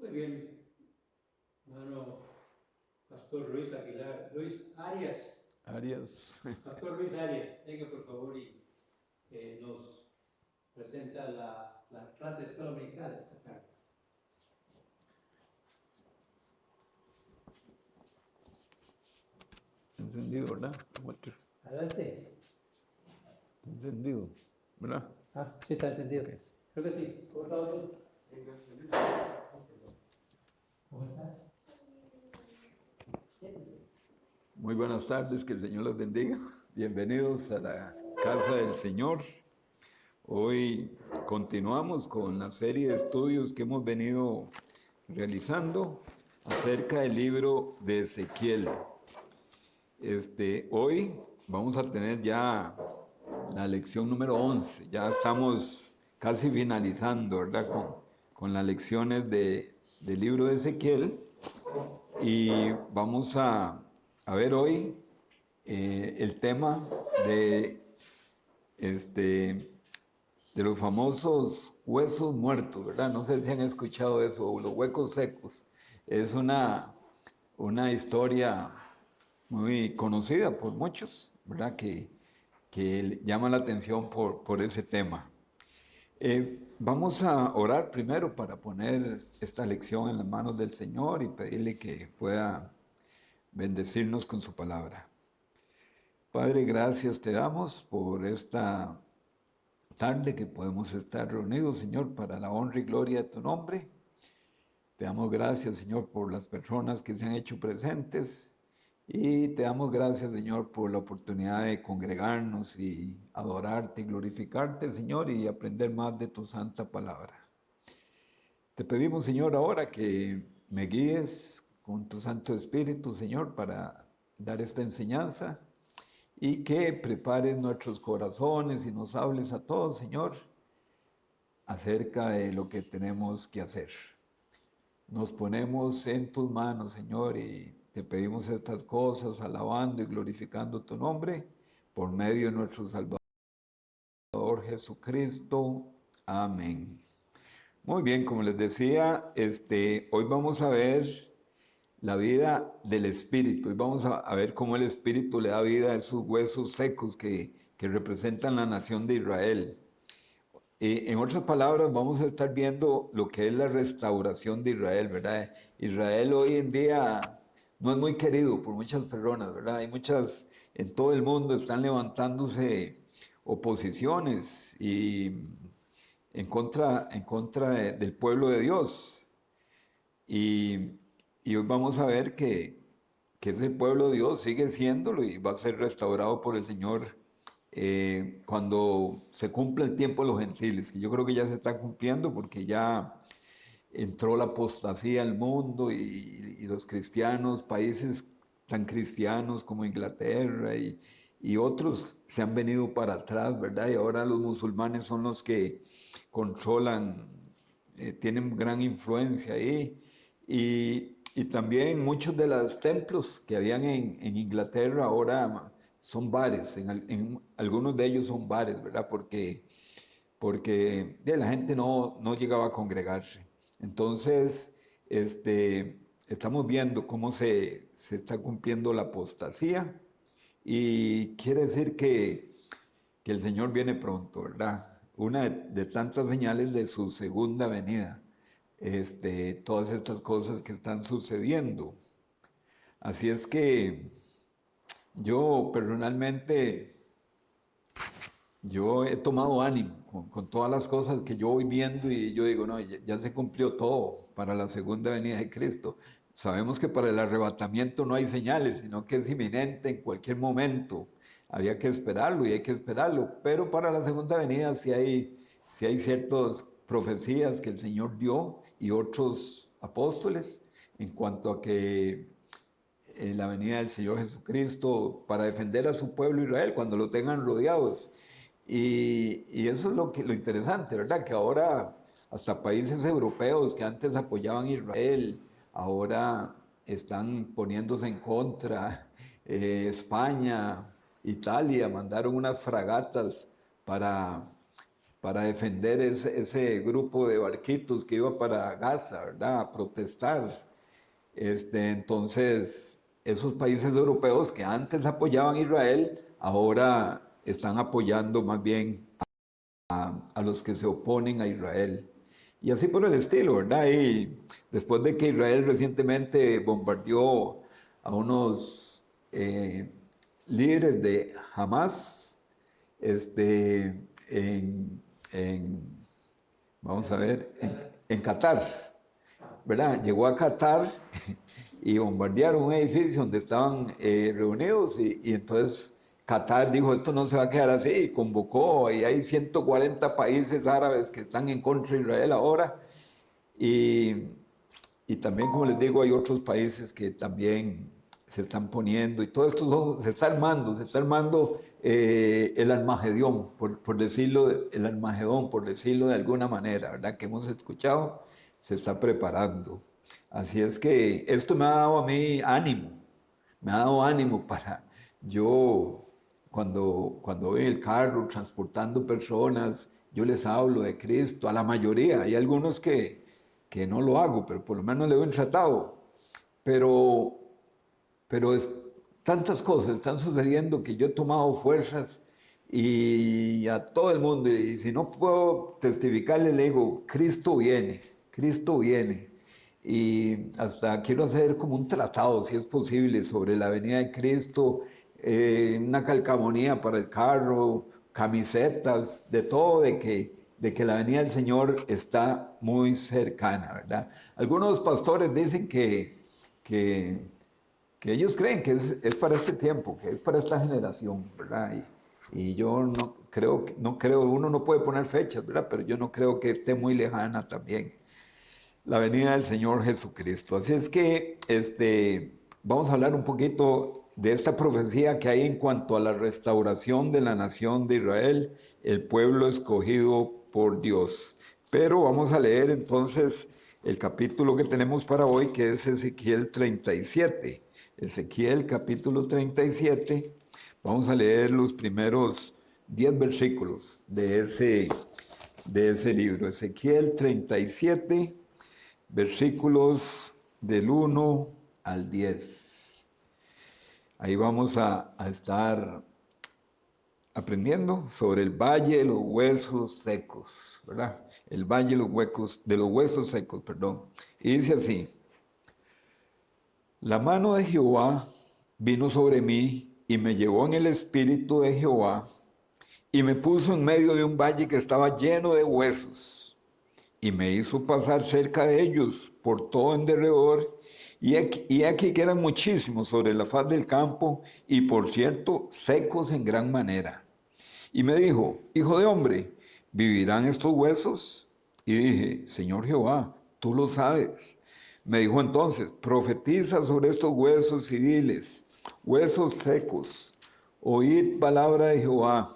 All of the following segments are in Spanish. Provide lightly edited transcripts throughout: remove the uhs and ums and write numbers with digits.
Muy bien, hermano Pastor Luis Aguilar, Luis Arias. Pastor Luis Arias, venga por favor y nos presenta la clase de escuela dominical de esta tarde. Encendido, ¿verdad? Adelante. Encendido, ¿verdad? Sí está encendido. Okay. Creo que sí. ¿Cómo está usted? ¿Cómo está? Muy buenas tardes, que el Señor los bendiga. Bienvenidos a la casa del Señor. Hoy continuamos con la serie de estudios que hemos venido realizando acerca del libro de Ezequiel. Hoy vamos a tener ya la lección número 11. Ya estamos casi finalizando, ¿verdad? Con las lecciones del libro de Ezequiel. Y vamos a ver hoy el tema de los famosos huesos muertos, ¿verdad? No sé si han escuchado eso, o los huecos secos. Es una historia muy conocida por muchos, ¿verdad? Que llama la atención por ese tema. Vamos a orar primero para poner esta lección en las manos del Señor y pedirle que pueda bendecirnos con su palabra. Padre, gracias te damos por esta tarde que podemos estar reunidos, Señor, para la honra y gloria de tu nombre. Te damos gracias, Señor, por las personas que se han hecho presentes y te damos gracias, Señor, por la oportunidad de congregarnos y adorarte y glorificarte, Señor, y aprender más de tu santa palabra. Te pedimos, Señor, ahora que me guíes con tu Santo Espíritu, Señor, para dar esta enseñanza y que prepares nuestros corazones y nos hables a todos, Señor, acerca de lo que tenemos que hacer. Nos ponemos en tus manos, Señor, y te pedimos estas cosas, alabando y glorificando tu nombre, por medio de nuestro Salvador Jesucristo. Amén. Muy bien, como les decía, hoy vamos a ver la vida del Espíritu y vamos a ver cómo el Espíritu le da vida a esos huesos secos que representan la nación de Israel. En otras palabras, vamos a estar viendo lo que es la restauración de Israel, ¿verdad? Israel hoy en día no es muy querido por muchas personas, ¿verdad? Hay muchas, en todo el mundo están levantándose oposiciones y en contra del pueblo de Dios. Y hoy vamos a ver que ese pueblo de Dios sigue siéndolo y va a ser restaurado por el Señor cuando se cumpla el tiempo de los gentiles, que yo creo que ya se está cumpliendo porque ya entró la apostasía al mundo y los cristianos, países tan cristianos como Inglaterra y otros se han venido para atrás, ¿verdad? Y ahora los musulmanes son los que controlan, tienen gran influencia ahí. Y también muchos de los templos que habían en Inglaterra ahora son bares, en algunos de ellos son bares, ¿verdad? Porque la gente no llegaba a congregarse. Entonces, estamos viendo cómo se está cumpliendo la apostasía y quiere decir que el Señor viene pronto, ¿verdad? Una de tantas señales de su segunda venida, todas estas cosas que están sucediendo. Así es que yo personalmente, yo he tomado ánimo con todas las cosas que yo voy viendo y yo digo, no, ya se cumplió todo para la segunda venida de Cristo. Sabemos que para el arrebatamiento no hay señales, sino que es inminente en cualquier momento. Había que esperarlo y hay que esperarlo, pero para la segunda venida sí hay ciertas profecías que el Señor dio y otros apóstoles en cuanto a que la venida del Señor Jesucristo para defender a su pueblo Israel cuando lo tengan rodeados. Y eso es lo interesante, ¿verdad? Que ahora hasta países europeos que antes apoyaban a Israel, ahora están poniéndose en contra. España, Italia, mandaron unas fragatas para para defender ese grupo de barquitos que iba para Gaza, ¿verdad? A protestar. Entonces, esos países europeos que antes apoyaban a Israel, ahora están apoyando más bien a los que se oponen a Israel. Y así por el estilo, ¿verdad? Y después de que Israel recientemente bombardeó a unos líderes de Hamas, en, vamos a ver, en Qatar, ¿verdad? Llegó a Qatar y bombardearon un edificio donde estaban reunidos y entonces Qatar dijo, esto no se va a quedar así, y convocó, y hay 140 países árabes que están en contra de Israel ahora, y, y también, como les digo, hay otros países que también se están poniendo, y todo esto se está armando el Armagedón, por decirlo, el Armagedón, por decirlo de alguna manera, ¿verdad? Que hemos escuchado, se está preparando. Así es que esto me ha dado a mí ánimo, me ha dado ánimo para yo, cuando voy en el carro transportando personas, yo les hablo de Cristo, a la mayoría. Hay algunos que no lo hago, pero por lo menos le doy un tratado. Pero, pero tantas cosas están sucediendo que yo he tomado fuerzas y a todo el mundo, y si no puedo testificarle, le digo, Cristo viene, Cristo viene. Y hasta quiero hacer como un tratado, si es posible, sobre la venida de Cristo, una calcamonía para el carro, camisetas, de todo, de que la venida del Señor está muy cercana, ¿verdad? Algunos pastores dicen que, que ellos creen que es para este tiempo, que es para esta generación, ¿verdad? Y yo no creo, uno no puede poner fechas, ¿verdad? Pero yo no creo que esté muy lejana también la venida del Señor Jesucristo. Así es que vamos a hablar un poquito de esta profecía que hay en cuanto a la restauración de la nación de Israel, el pueblo escogido por Dios. Pero vamos a leer entonces el capítulo que tenemos para hoy, que es Ezequiel 37. Ezequiel capítulo 37. Vamos a leer los primeros 10 versículos de ese libro. Ezequiel 37, versículos del 1 al 10. Ahí vamos a estar aprendiendo sobre el valle de los huesos secos, ¿verdad? El valle de los huesos secos, perdón. Y dice así: la mano de Jehová vino sobre mí y me llevó en el espíritu de Jehová y me puso en medio de un valle que estaba lleno de huesos y me hizo pasar cerca de ellos por todo en derredor, y aquí que eran muchísimos sobre la faz del campo, y por cierto, secos en gran manera. Y me dijo: hijo de hombre, ¿vivirán estos huesos? Y dije: Señor Jehová, tú lo sabes. Me dijo entonces: profetiza sobre estos huesos y diles: huesos secos, oíd palabra de Jehová.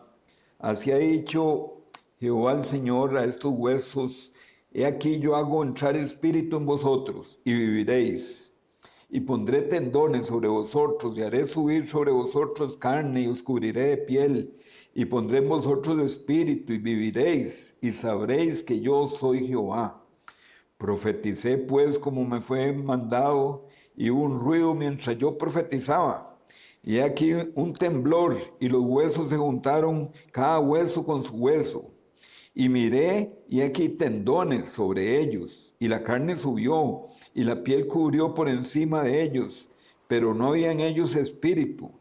Así ha dicho Jehová el Señor a estos huesos: he aquí yo hago entrar espíritu en vosotros y viviréis. Y pondré tendones sobre vosotros y haré subir sobre vosotros carne y os cubriré de piel. Y pondré en vosotros espíritu y viviréis y sabréis que yo soy Jehová. Profeticé pues como me fue mandado, y hubo un ruido mientras yo profetizaba. Y aquí un temblor, y los huesos se juntaron, cada hueso con su hueso. Y miré, y aquí tendones sobre ellos, y la carne subió, y la piel cubrió por encima de ellos, pero no había en ellos espíritu.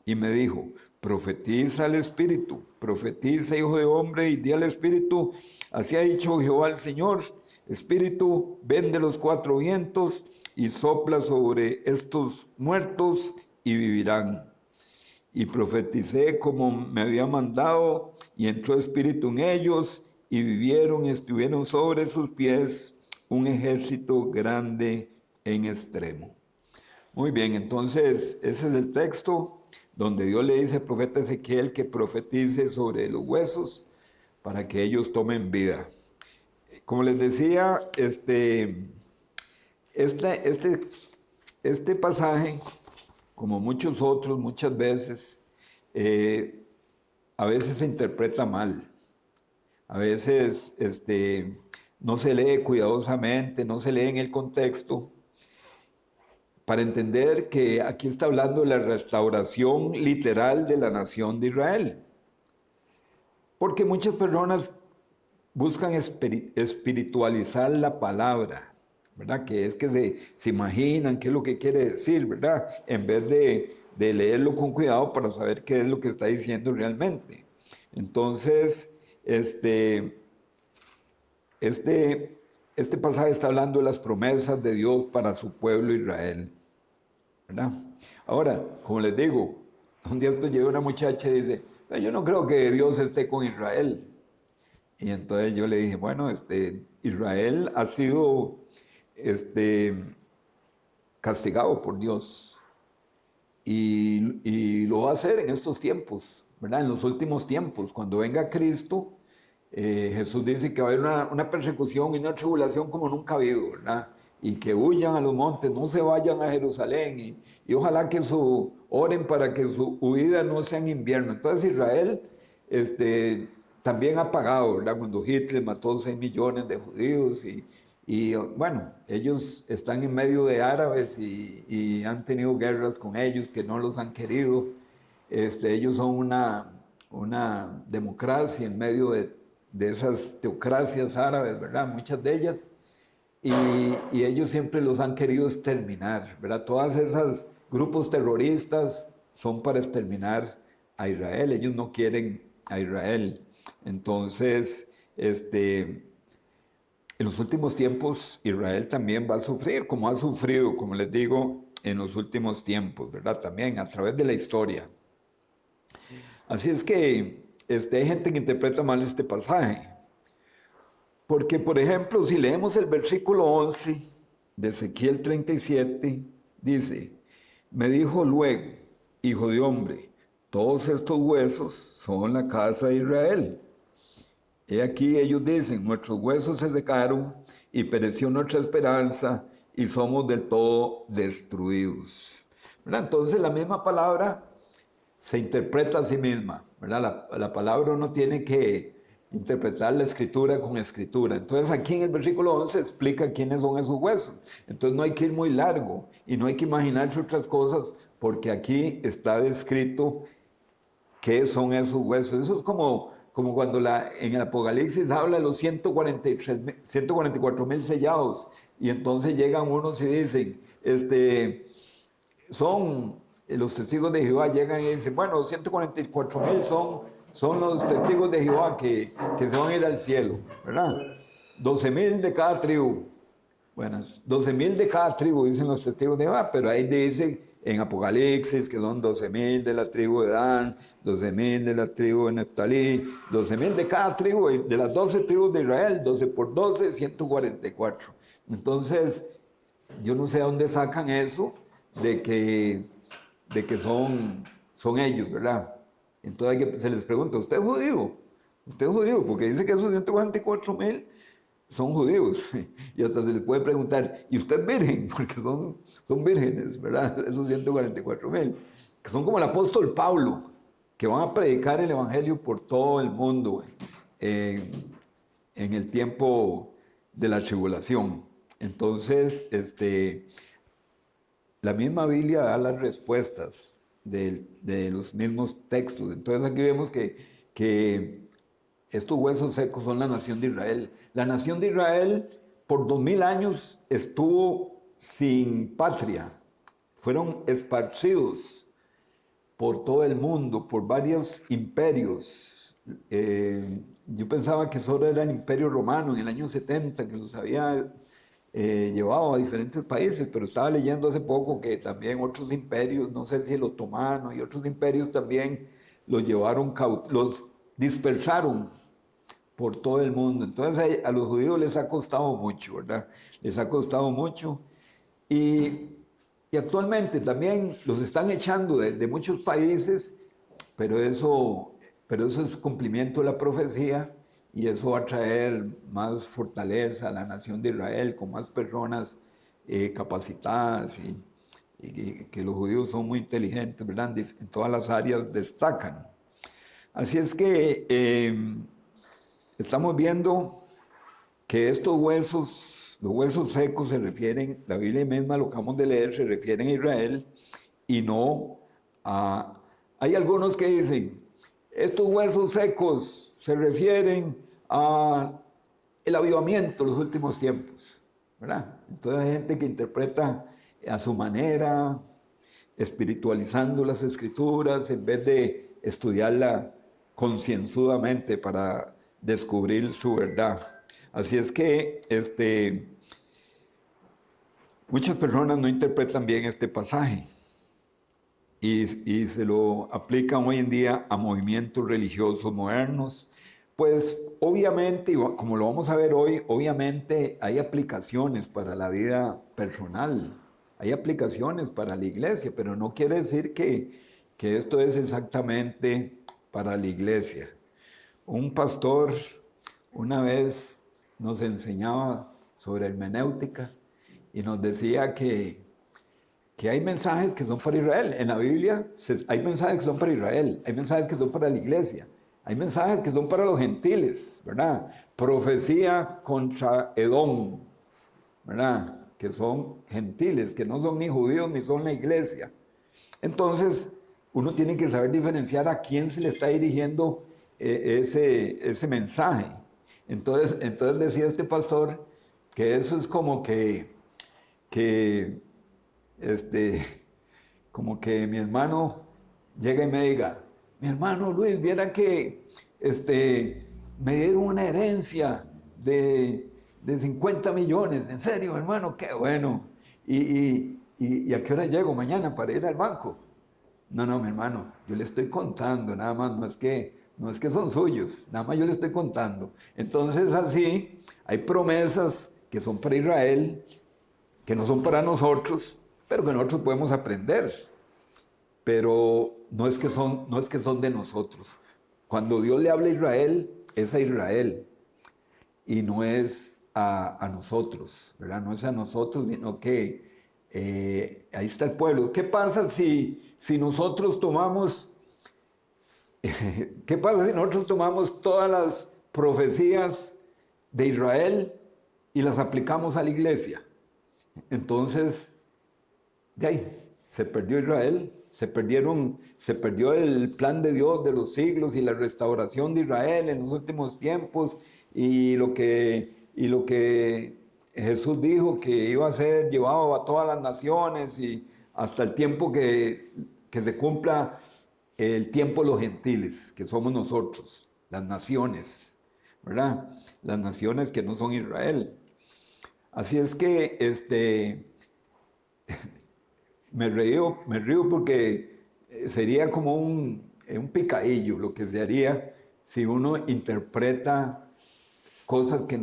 Y me dijo: profetiza al espíritu, profetiza, hijo de hombre, y di al espíritu: así ha dicho Jehová el Señor, espíritu, ven de los cuatro vientos, y sopla sobre estos muertos, y vivirán. Y profeticé como me había mandado, y entró espíritu en ellos, y vivieron y estuvieron sobre sus pies un ejército grande en extremo. Muy bien, entonces ese es el texto donde Dios le dice al profeta Ezequiel que profetice sobre los huesos para que ellos tomen vida. Como les decía, este pasaje, como muchos otros, muchas veces, a veces se interpreta mal. A veces no se lee cuidadosamente, no se lee en el contexto, para entender que aquí está hablando de la restauración literal de la nación de Israel. Porque muchas personas buscan espiritualizar la palabra, ¿verdad? Que es que se imaginan qué es lo que quiere decir, ¿verdad? En vez de leerlo con cuidado para saber qué es lo que está diciendo realmente. Entonces, este pasaje está hablando de las promesas de Dios para su pueblo Israel, ¿verdad? Ahora, como les digo, un día esto llega una muchacha y dice, yo no creo que Dios esté con Israel. Y entonces yo le dije, bueno, Israel ha sido castigado por Dios y lo va a hacer en estos tiempos, ¿verdad? En los últimos tiempos, cuando venga Cristo, Jesús dice que va a haber una persecución y una tribulación como nunca ha habido, ¿verdad? Y que huyan a los montes, no se vayan a Jerusalén y ojalá que oren para que su huida no sea en invierno. Entonces Israel también ha pagado, ¿verdad? Cuando Hitler mató 6 millones de judíos y bueno, ellos están en medio de árabes y han tenido guerras con ellos que no los han querido. Ellos son una democracia en medio de esas teocracias árabes, ¿verdad? Muchas de ellas. Y ellos siempre los han querido exterminar, ¿verdad? Todas esas grupos terroristas son para exterminar a Israel. Ellos no quieren a Israel. Entonces, en los últimos tiempos Israel también va a sufrir, como ha sufrido, como les digo, en los últimos tiempos, ¿verdad? También a través de la historia. Así es que hay gente que interpreta mal este pasaje. Porque, por ejemplo, si leemos el versículo 11 de Ezequiel 37, dice, me dijo luego, hijo de hombre, todos estos huesos son la casa de Israel. He aquí ellos dicen, nuestros huesos se secaron y pereció nuestra esperanza y somos del todo destruidos. ¿Verdad? Entonces la misma palabra se interpreta a sí misma, ¿verdad? La palabra uno tiene que interpretar la escritura con escritura. Entonces aquí en el versículo 11 explica quiénes son esos huesos. Entonces no hay que ir muy largo y no hay que imaginarse otras cosas porque aquí está descrito qué son esos huesos. Eso es como cuando en el Apocalipsis habla de los 144,000 sellados y entonces llegan unos y dicen, son los testigos de Jehová, llegan y dicen, bueno, 144,000 son los testigos de Jehová que se van a ir al cielo, ¿verdad? 12,000 de cada tribu. Bueno, 12,000 de cada tribu dicen los testigos de Jehová, pero ahí dice en Apocalipsis que son 12,000 de la tribu de Dan, 12,000 de la tribu de Neftalí, 12,000 de cada tribu, de las 12 tribus de Israel, 12 por 12, 144. Entonces, yo no sé de dónde sacan eso de que son ellos, ¿verdad? Entonces se les pregunta, ¿usted es judío? ¿Usted es judío? Porque dice que esos 144,000 son judíos. Y hasta se les puede preguntar, ¿y usted es virgen? Porque son vírgenes, ¿verdad? Esos 144,000. Que son como el apóstol Pablo, que van a predicar el evangelio por todo el mundo en el tiempo de la tribulación. Entonces, la misma Biblia da las respuestas de los mismos textos. Entonces aquí vemos que estos huesos secos son la nación de Israel. La nación de Israel por 2000 años estuvo sin patria. Fueron esparcidos por todo el mundo, por varios imperios. Yo pensaba que solo era el Imperio Romano en el año 70, que los había llevado a diferentes países, pero estaba leyendo hace poco que también otros imperios, no sé si el otomano y otros imperios también los llevaron, los dispersaron por todo el mundo. Entonces a los judíos les ha costado mucho, ¿verdad? Les ha costado mucho. Y actualmente también los están echando de muchos países, pero eso es cumplimiento de la profecía y eso va a traer más fortaleza a la nación de Israel con más personas capacitadas y que los judíos son muy inteligentes, ¿verdad? En todas las áreas destacan. Así es que estamos viendo que estos huesos, los huesos secos se refieren, la Biblia misma, lo que acabamos de leer, se refieren a Israel y no a... Hay algunos que dicen, estos huesos secos se refieren a el avivamiento de los últimos tiempos, ¿verdad? Entonces hay gente que interpreta a su manera, espiritualizando las escrituras en vez de estudiarla concienzudamente para descubrir su verdad. Así es que muchas personas no interpretan bien este pasaje y se lo aplican hoy en día a movimientos religiosos modernos. Pues obviamente, y como lo vamos a ver hoy, obviamente hay aplicaciones para la vida personal, hay aplicaciones para la iglesia, pero no quiere decir que esto es exactamente para la iglesia. Un pastor una vez nos enseñaba sobre hermenéutica y nos decía que hay mensajes que son para Israel. En la Biblia hay mensajes que son para Israel, hay mensajes que son para la iglesia, hay mensajes que son para los gentiles, ¿verdad? Profecía contra Edom, ¿verdad? Que son gentiles, que no son ni judíos ni son la iglesia. Entonces, uno tiene que saber diferenciar a quién se le está dirigiendo ese mensaje. Entonces decía este pastor que eso es como como que mi hermano llega y me diga, mi hermano Luis, viera que me dieron una herencia de 50 millones, en serio, hermano, qué bueno. ¿Y a qué hora llego mañana para ir al banco? No, mi hermano, yo le estoy contando, nada más, no es que son suyos, nada más yo le estoy contando. Entonces así, hay promesas que son para Israel, que no son para nosotros, pero que nosotros podemos aprender. Pero no es que son de nosotros. Cuando Dios le habla a Israel, es a Israel y no es a nosotros, ¿verdad? No es a nosotros, sino que ahí está el pueblo. ¿Qué pasa si nosotros tomamos todas las profecías de Israel y las aplicamos a la iglesia? Entonces, de ahí se perdió Israel, se perdió el plan de Dios de los siglos y la restauración de Israel en los últimos tiempos y lo que Jesús dijo que iba a ser llevado a todas las naciones y hasta el tiempo que se cumpla el tiempo de los gentiles, que somos nosotros, las naciones, ¿verdad? Las naciones que no son Israel. Así es que me río porque sería como un picadillo lo que se haría si uno interpreta cosas que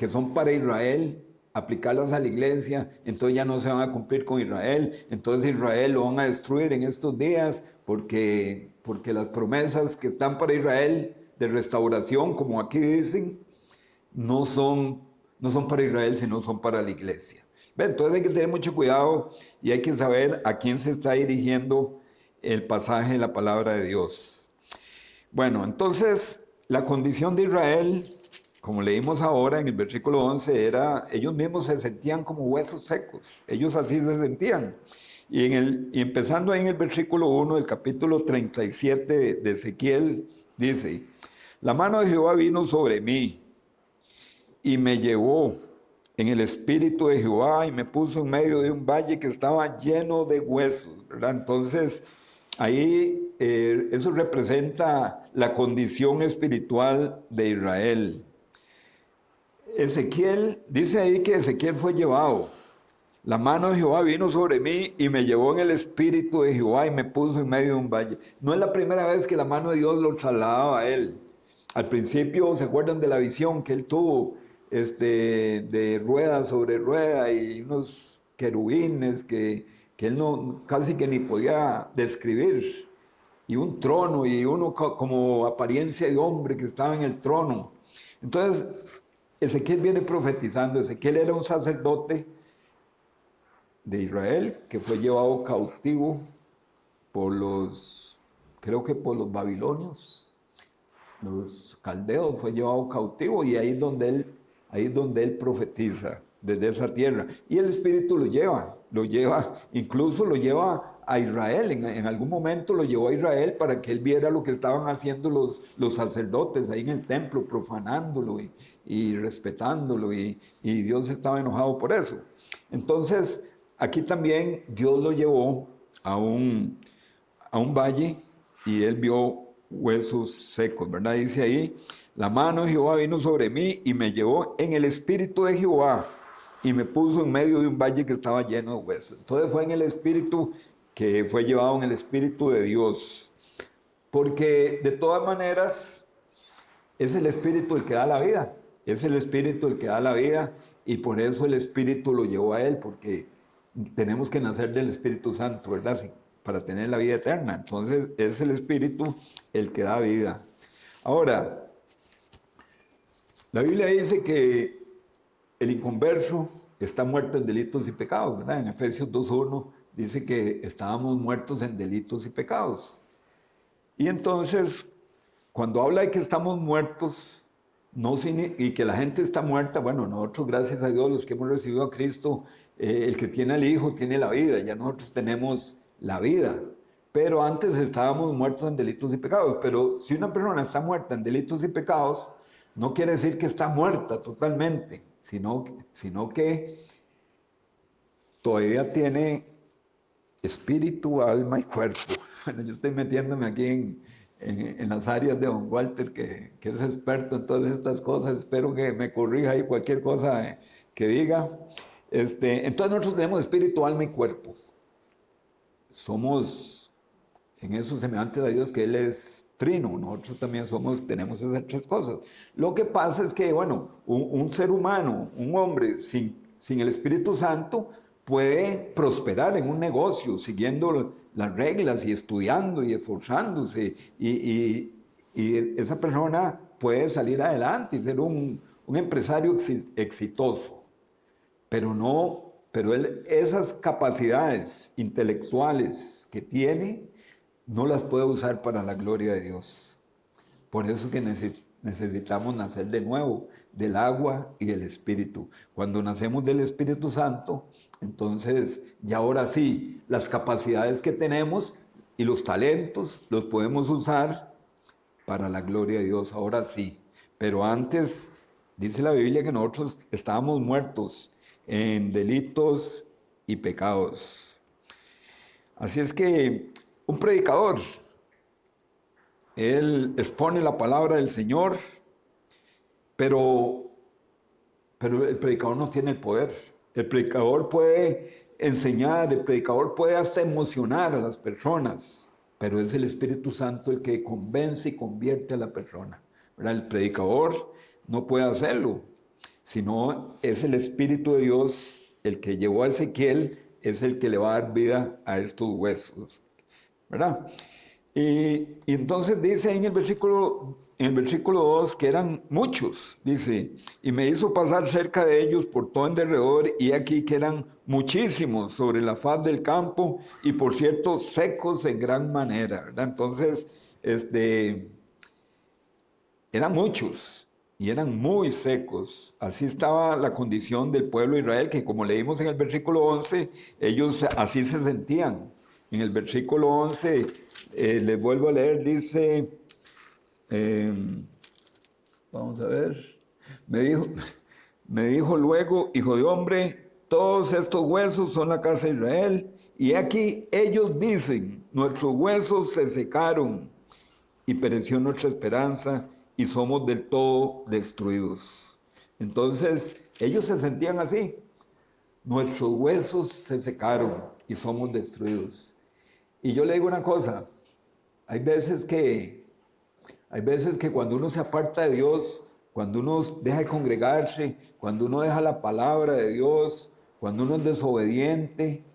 son para Israel, aplicarlas a la iglesia, entonces ya no se van a cumplir con Israel, entonces Israel lo van a destruir en estos días porque las promesas que están para Israel de restauración, como aquí dicen, no son para Israel, sino son para la iglesia. Entonces hay que tener mucho cuidado y hay que saber a quién se está dirigiendo el pasaje de la palabra de Dios. Bueno, entonces la condición de Israel, como leímos ahora en el versículo 11, era, ellos mismos se sentían como huesos secos, ellos así se sentían. Y empezando ahí en el versículo 1 del capítulo 37 de Ezequiel, dice, la mano de Jehová vino sobre mí y me llevó en el espíritu de Jehová y me puso en medio de un valle que estaba lleno de huesos, ¿verdad? Entonces, ahí eso representa la condición espiritual de Israel. Ezequiel, dice ahí que Ezequiel fue llevado. La mano de Jehová vino sobre mí y me llevó en el espíritu de Jehová y me puso en medio de un valle. No es la primera vez que la mano de Dios lo trasladaba a él. Al principio, ¿se acuerdan de la visión que él tuvo? De rueda sobre rueda y unos querubines que él no, casi que ni podía describir, y un trono y uno como apariencia de hombre que estaba en el trono. Entonces, Ezequiel viene profetizando. Ezequiel era un sacerdote de Israel que fue llevado cautivo creo que por los babilonios, los caldeos, fue llevado cautivo y ahí es donde él profetiza desde esa tierra. Y el Espíritu lo lleva, incluso lo lleva a Israel. En algún momento lo llevó a Israel para que él viera lo que estaban haciendo los sacerdotes ahí en el templo, profanándolo y respetándolo, y Dios estaba enojado por eso. Entonces, aquí también Dios lo llevó a un valle y él vio huesos secos, ¿verdad? Dice ahí, la mano de Jehová vino sobre mí y me llevó en el espíritu de Jehová y me puso en medio de un valle que estaba lleno de huesos. Entonces fue en el espíritu que fue llevado en el espíritu de Dios, porque de todas maneras es el espíritu el que da la vida, es el espíritu el que da la vida, y por eso el espíritu lo llevó a él, porque tenemos que nacer del Espíritu Santo, ¿verdad? Para tener la vida eterna. Entonces es el Espíritu el que da vida. Ahora, la Biblia dice que el inconverso está muerto en delitos y pecados, ¿verdad? En Efesios 2:1 dice que estábamos muertos en delitos y pecados. Y entonces, cuando habla de que estamos muertos y que la gente está muerta, bueno, nosotros, gracias a Dios, los que hemos recibido a Cristo, el que tiene al Hijo tiene la vida, ya nosotros tenemos la vida. Pero antes estábamos muertos en delitos y pecados. Pero si una persona está muerta en delitos y pecados, no quiere decir que está muerta totalmente, sino que todavía tiene espíritu, alma y cuerpo. Bueno, yo estoy metiéndome aquí en las áreas de don Walter, que es experto en todas estas cosas. Espero que me corrija ahí cualquier cosa que diga. Entonces nosotros tenemos espíritu, alma y cuerpo. Somos en eso semejantes a Dios, que Él es trino. Nosotros también tenemos esas tres cosas. Lo que pasa es que, bueno, un ser humano, un hombre sin el Espíritu Santo puede prosperar en un negocio siguiendo las reglas y estudiando y esforzándose, y esa persona puede salir adelante y ser un empresario exitoso, pero él esas capacidades intelectuales que tiene no las puede usar para la gloria de Dios. Por eso que necesitamos nacer de nuevo, del agua y del Espíritu. Cuando nacemos del Espíritu Santo, entonces ya ahora sí, las capacidades que tenemos y los talentos los podemos usar para la gloria de Dios, ahora sí. Pero antes, dice la Biblia que nosotros estábamos muertos en delitos y pecados. Así es que un predicador, él expone la palabra del Señor, pero el predicador no tiene el poder. El predicador puede enseñar, el predicador puede hasta emocionar a las personas, pero es el Espíritu Santo el que convence y convierte a la persona, ¿verdad? El predicador no puede hacerlo, sino es el Espíritu de Dios el que llevó a Ezequiel, es el que le va a dar vida a estos huesos, ¿verdad? Y entonces dice en el versículo 2 que eran muchos, dice, y me hizo pasar cerca de ellos por todo en derredor, y aquí que eran muchísimos sobre la faz del campo, y por cierto secos en gran manera, ¿verdad? Entonces, eran muchos y eran muy secos. Así estaba la condición del pueblo de Israel, que como leímos en el versículo 11, ellos así se sentían. En el versículo 11, les vuelvo a leer, dice, vamos a ver, me dijo luego, hijo de hombre, todos estos huesos son la casa de Israel, y aquí ellos dicen, nuestros huesos se secaron, y pereció nuestra esperanza, y somos del todo destruidos. Entonces, ellos se sentían así, nuestros huesos se secaron, y somos destruidos. Y yo le digo una cosa, hay veces que cuando uno se aparta de Dios, cuando uno deja de congregarse, cuando uno deja la palabra de Dios, cuando uno es desobediente,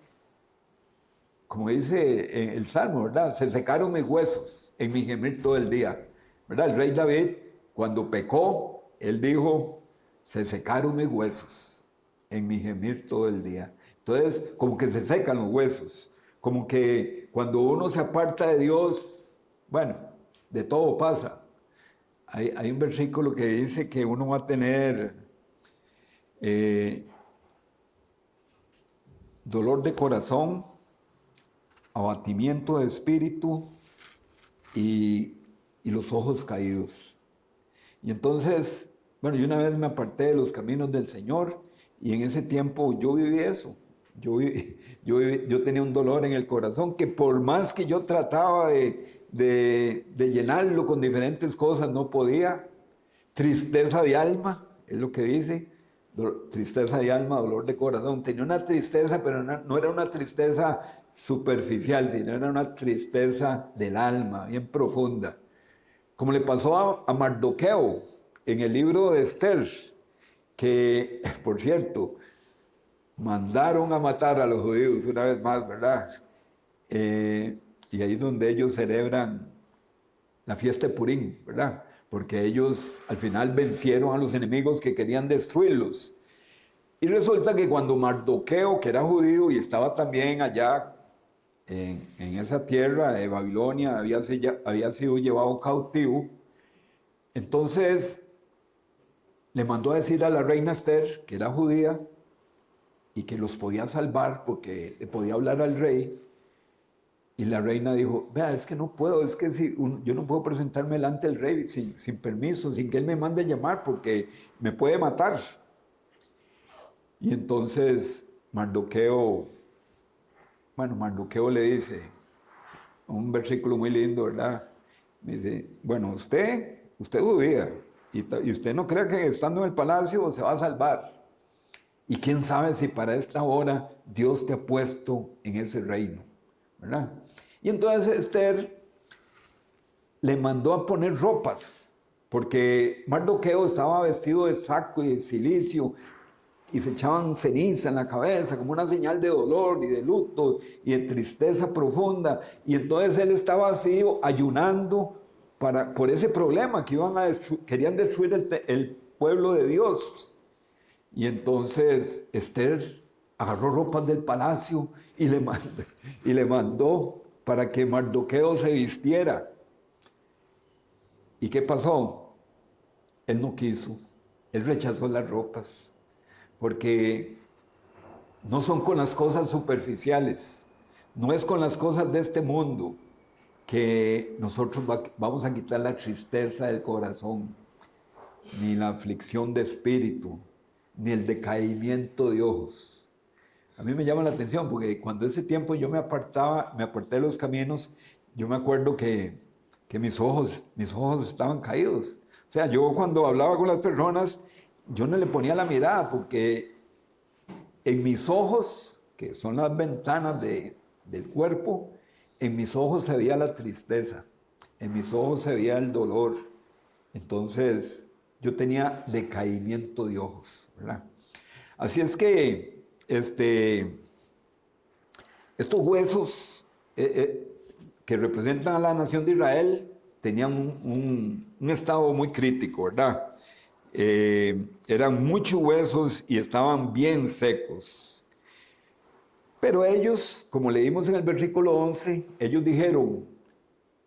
como dice el Salmo, ¿verdad? Se secaron mis huesos en mi gemir todo el día, ¿verdad? El rey David, cuando pecó, él dijo, se secaron mis huesos en mi gemir todo el día. Entonces, como que se secan los huesos. Como que cuando uno se aparta de Dios, bueno, de todo pasa. hay un versículo que dice que uno va a tener dolor de corazón, abatimiento de espíritu y los ojos caídos. Y entonces, bueno, yo una vez me aparté de los caminos del Señor y en ese tiempo yo viví eso. Yo tenía un dolor en el corazón que por más que yo trataba de llenarlo con diferentes cosas, no podía. Tristeza de alma, es lo que dice. Tristeza de alma, dolor de corazón. Tenía una tristeza, pero no era una tristeza superficial, sino era una tristeza del alma, bien profunda. Como le pasó a Mardoqueo en el libro de Esther, que, por cierto, mandaron a matar a los judíos una vez más, ¿verdad? Y ahí es donde ellos celebran la fiesta de Purim, ¿verdad? Porque ellos al final vencieron a los enemigos que querían destruirlos. Y resulta que cuando Mardoqueo, que era judío y estaba también allá en esa tierra de Babilonia, había sido llevado cautivo, entonces le mandó a decir a la reina Esther, que era judía, y que los podía salvar porque le podía hablar al rey. Y la reina dijo, vea, es que no puedo, es que yo no puedo presentarme delante del rey sin permiso, sin que él me mande llamar porque me puede matar. Y entonces Mardoqueo le dice, un versículo muy lindo, ¿verdad? Me dice, bueno, usted es judía y usted no cree que estando en el palacio se va a salvar. Y quién sabe si para esta hora Dios te ha puesto en ese reino, ¿verdad? Y entonces Esther le mandó a poner ropas, porque Mardoqueo estaba vestido de saco y de cilicio, y se echaban ceniza en la cabeza como una señal de dolor y de luto y de tristeza profunda. Y entonces él estaba así ayunando por ese problema que querían destruir el pueblo de Dios. Y entonces Esther agarró ropas del palacio y le mandó para que Mardoqueo se vistiera. ¿Y qué pasó? Él no quiso, él rechazó las ropas, porque no son con las cosas superficiales, no es con las cosas de este mundo que nosotros vamos a quitar la tristeza del corazón, ni la aflicción de espíritu, ni el decaimiento de ojos. A mí me llama la atención porque cuando ese tiempo yo me aparté de los caminos, yo me acuerdo que mis ojos estaban caídos. O sea, yo cuando hablaba con las personas, yo no le ponía la mirada porque en mis ojos, que son las ventanas del cuerpo, en mis ojos se veía la tristeza, en mis ojos se veía el dolor. Entonces, yo tenía decaimiento de ojos, ¿verdad? Así es que estos huesos que representan a la nación de Israel tenían un estado muy crítico, ¿verdad? Eran muchos huesos y estaban bien secos. Pero ellos, como leímos en el versículo 11, ellos dijeron,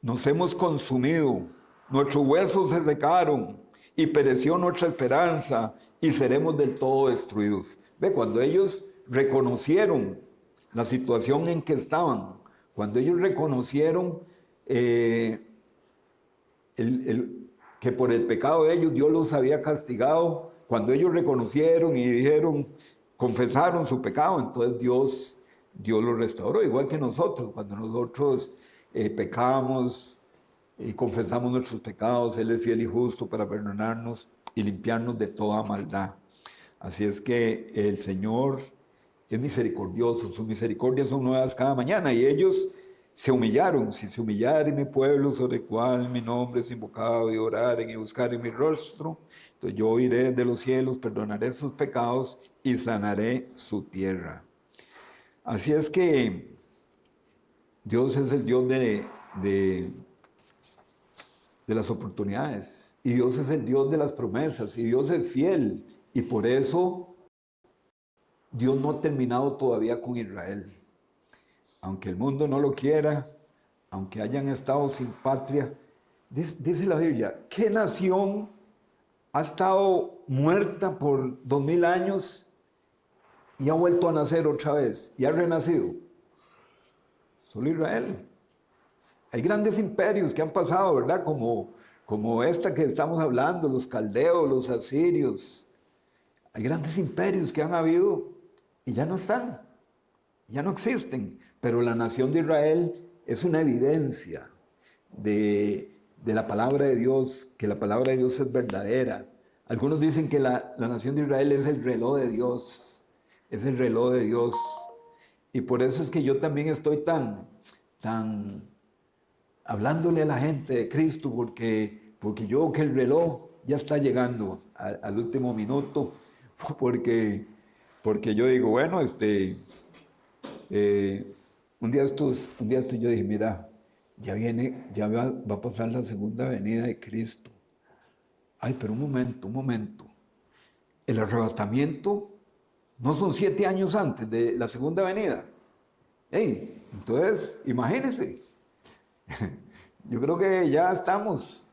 nos hemos consumido, nuestros huesos se secaron y pereció nuestra esperanza y seremos del todo destruidos. Ve, cuando ellos reconocieron la situación en que estaban, cuando ellos reconocieron que por el pecado de ellos Dios los había castigado, cuando ellos reconocieron y dijeron, confesaron su pecado, entonces Dios los restauró, igual que nosotros, cuando nosotros pecamos y confesamos nuestros pecados, Él es fiel y justo para perdonarnos y limpiarnos de toda maldad. Así es que el Señor es misericordioso, sus misericordias son nuevas cada mañana y ellos se humillaron. Si se humillare mi pueblo sobre el cual mi nombre es invocado y oraren y buscaren mi rostro, entonces yo oiré de los cielos, perdonaré sus pecados y sanaré su tierra. Así es que Dios es el Dios de las oportunidades y Dios es el Dios de las promesas y Dios es fiel y por eso Dios no ha terminado todavía con Israel. Aunque el mundo no lo quiera, aunque hayan estado sin patria, Dice la Biblia, ¿qué nación ha estado muerta por 2000 años y ha vuelto a nacer otra vez y ha renacido? Solo Israel. Hay grandes imperios que han pasado, ¿verdad? Como esta que estamos hablando, los caldeos, los asirios. Hay grandes imperios que han habido y ya no están, ya no existen. Pero la nación de Israel es una evidencia de la palabra de Dios, que la palabra de Dios es verdadera. Algunos dicen que la nación de Israel es el reloj de Dios, es el reloj de Dios. Y por eso es que yo también estoy tan hablándole a la gente de Cristo, porque yo veo que el reloj ya está llegando al último minuto, porque yo digo, bueno, un día estos yo dije, mira, ya va a pasar la segunda venida de Cristo. Ay, pero un momento. El arrebatamiento no son 7 años antes de la segunda venida. Entonces, imagínense. Yo creo que ya estamos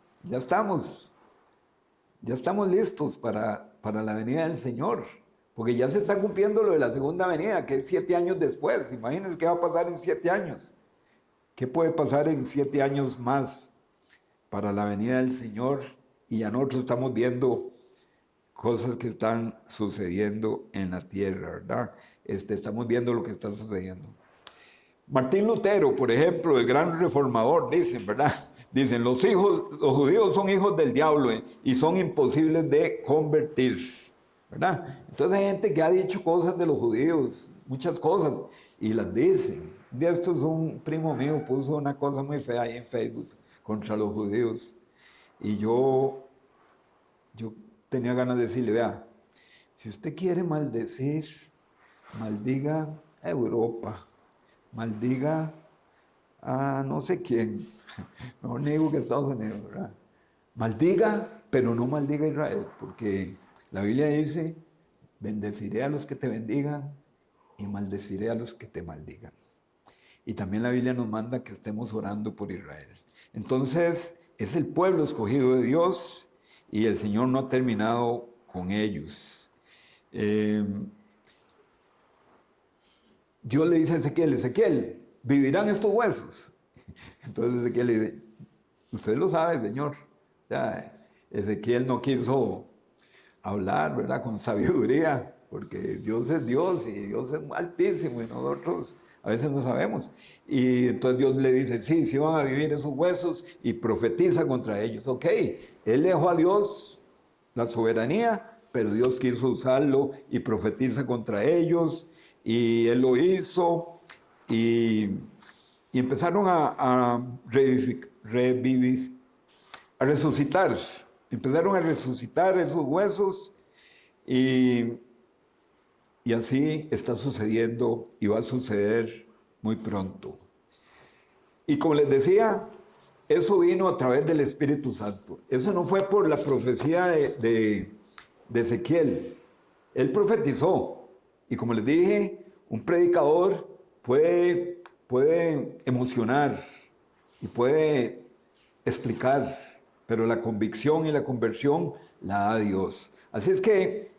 listos para la venida del Señor, porque ya se está cumpliendo lo de la segunda venida, que es 7 años después. Imagínense qué va a pasar en 7 años. ¿Qué puede pasar en 7 años más para la venida del Señor? Y ya nosotros estamos viendo cosas que están sucediendo en la tierra, ¿verdad? Estamos viendo lo que está sucediendo. Martín Lutero, por ejemplo, el gran reformador, dicen, ¿verdad? Dicen, los judíos son hijos del diablo y son imposibles de convertir, ¿verdad? Entonces hay gente que ha dicho cosas de los judíos, muchas cosas, y las dicen. De esto es un primo mío, puso una cosa muy fea ahí en Facebook contra los judíos. Y yo tenía ganas de decirle, vea, si usted quiere maldecir, maldiga a Europa, maldiga a no sé quién, no niego que Estados Unidos, ¿verdad? Maldiga, pero no maldiga a Israel, porque la Biblia dice, bendeciré a los que te bendigan y maldeciré a los que te maldigan. Y también la Biblia nos manda que estemos orando por Israel. Entonces, es el pueblo escogido de Dios y el Señor no ha terminado con ellos. Dios le dice a Ezequiel, ¿vivirán estos huesos? Entonces Ezequiel le dice, usted lo sabe, Señor. Ya, Ezequiel no quiso hablar, ¿verdad? Con sabiduría, porque Dios es Dios y Dios es altísimo y nosotros a veces no sabemos. Y entonces Dios le dice, sí van a vivir esos huesos y profetiza contra ellos. Ok, él dejó a Dios la soberanía, pero Dios quiso usarlo y profetiza contra ellos. Y él lo hizo y empezaron a resucitar. Empezaron a resucitar esos huesos y así está sucediendo y va a suceder muy pronto. Y como les decía, eso vino a través del Espíritu Santo. Eso no fue por la profecía de Ezequiel. Él profetizó. Y como les dije, un predicador puede emocionar y puede explicar, pero la convicción y la conversión la da Dios. Así es que,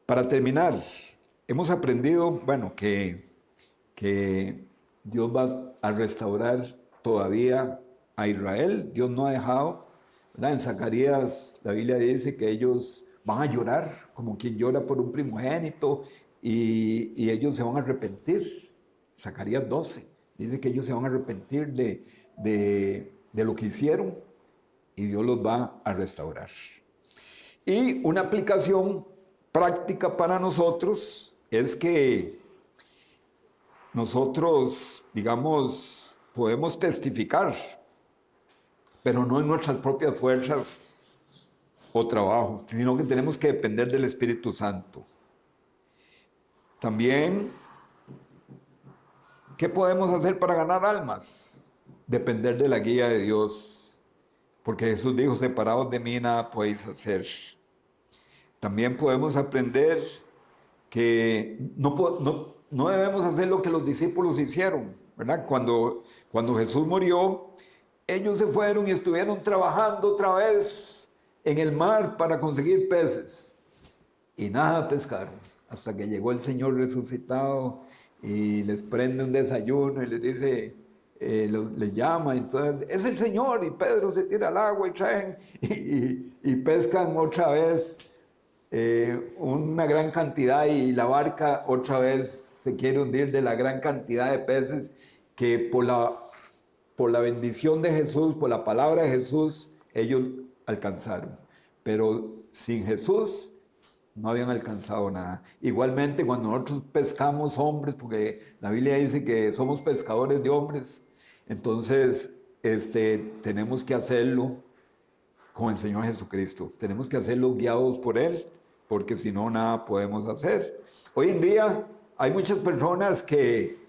para terminar, hemos aprendido, bueno, que Dios va a restaurar todavía a Israel. Dios no ha dejado, ¿verdad? En Zacarías la Biblia dice que ellos van a llorar como quien llora por un primogénito y ellos se van a arrepentir. Zacarías 12 dice que ellos se van a arrepentir de lo que hicieron y Dios los va a restaurar. Y una aplicación práctica para nosotros es que nosotros, digamos, podemos testificar, pero no en nuestras propias fuerzas o trabajo, sino que tenemos que depender del Espíritu Santo. También, ¿qué podemos hacer para ganar almas? Depender de la guía de Dios, porque Jesús dijo, separados de mí nada podéis hacer. También podemos aprender que no debemos hacer lo que los discípulos hicieron, ¿verdad? Cuando Jesús murió, ellos se fueron y estuvieron trabajando otra vez en el mar para conseguir peces. Y nada pescaron, hasta que llegó el Señor resucitado y les prende un desayuno y les dice, les llama, entonces es el Señor, y Pedro se tira al agua y traen y pescan otra vez una gran cantidad, y la barca otra vez se quiere hundir de la gran cantidad de peces que por la bendición de Jesús, por la palabra de Jesús, ellos alcanzaron. Pero sin Jesús no habían alcanzado nada. Igualmente, cuando nosotros pescamos hombres, porque la Biblia dice que somos pescadores de hombres, entonces tenemos que hacerlo con el Señor Jesucristo. Tenemos que hacerlo guiados por Él, porque si no, nada podemos hacer. Hoy en día hay muchas personas que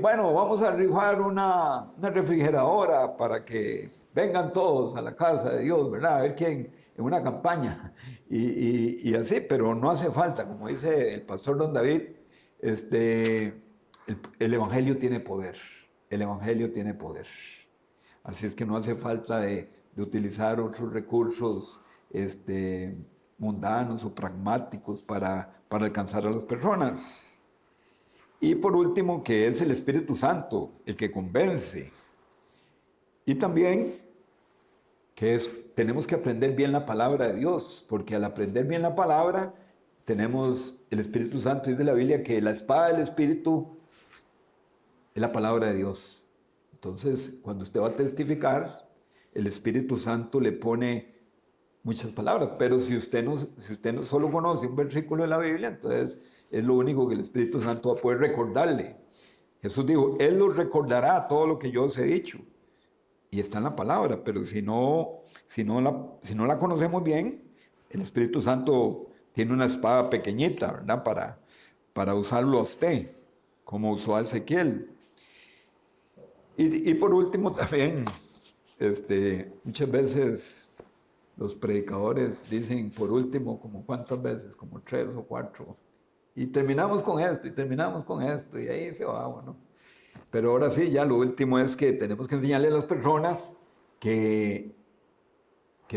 bueno, vamos a rifar una refrigeradora para que vengan todos a la casa de Dios, ¿verdad? A ver quién, en una campaña, y así, pero no hace falta, como dice el pastor Don David, el Evangelio tiene poder, el Evangelio tiene poder. Así es que no hace falta de utilizar otros recursos mundanos o pragmáticos para alcanzar a las personas. Y por último, que es el Espíritu Santo, el que convence. Y también que tenemos que aprender bien la palabra de Dios, porque al aprender bien la palabra, tenemos el Espíritu Santo. Dice la Biblia que la espada del Espíritu es la palabra de Dios. Entonces, cuando usted va a testificar, el Espíritu Santo le pone muchas palabras, pero si usted no solo conoce un versículo de la Biblia, entonces es lo único que el Espíritu Santo va a poder recordarle. Jesús dijo, Él los recordará todo lo que yo os he dicho. Y está en la palabra, pero si no la conocemos bien, el Espíritu Santo tiene una espada pequeñita, ¿verdad? Para usarlo a usted, como usó a Ezequiel. Y por último también, muchas veces los predicadores dicen por último, como cuántas veces, como 3 o 4. Y terminamos con esto, y ahí se va, bueno. Pero ahora sí, ya lo último es que tenemos que enseñarle a las personas que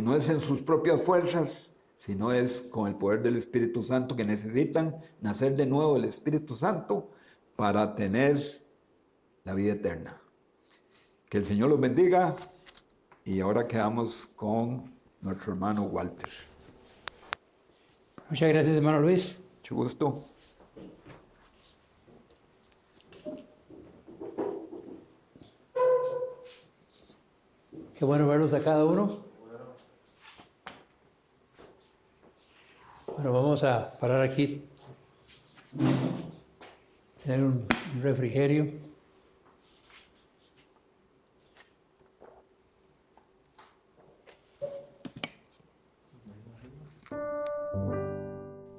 no es en sus propias fuerzas, sino es con el poder del Espíritu Santo, que necesitan nacer de nuevo del Espíritu Santo para tener la vida eterna. Que el Señor los bendiga, y ahora quedamos con nuestro hermano Walter. Muchas gracias, hermano Luis. Mucho gusto. Qué bueno verlos a cada uno. Bueno, vamos a parar aquí. Tener un refrigerio.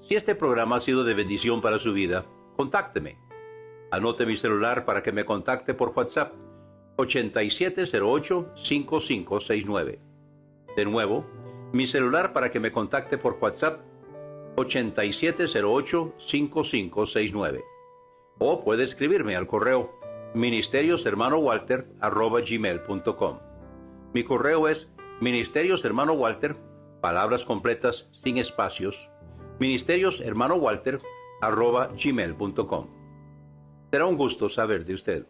Si este programa ha sido de bendición para su vida, contácteme. Anote mi celular para que me contacte por WhatsApp, 8708-5569. De nuevo, mi celular para que me contacte por WhatsApp, 8708-5569. O puede escribirme al correo ministerioshermanowalter@gmail.com. Mi correo es ministerioshermanowalter, palabras completas sin espacios, ministerioshermanowalter@gmail.com. Será un gusto saber de usted.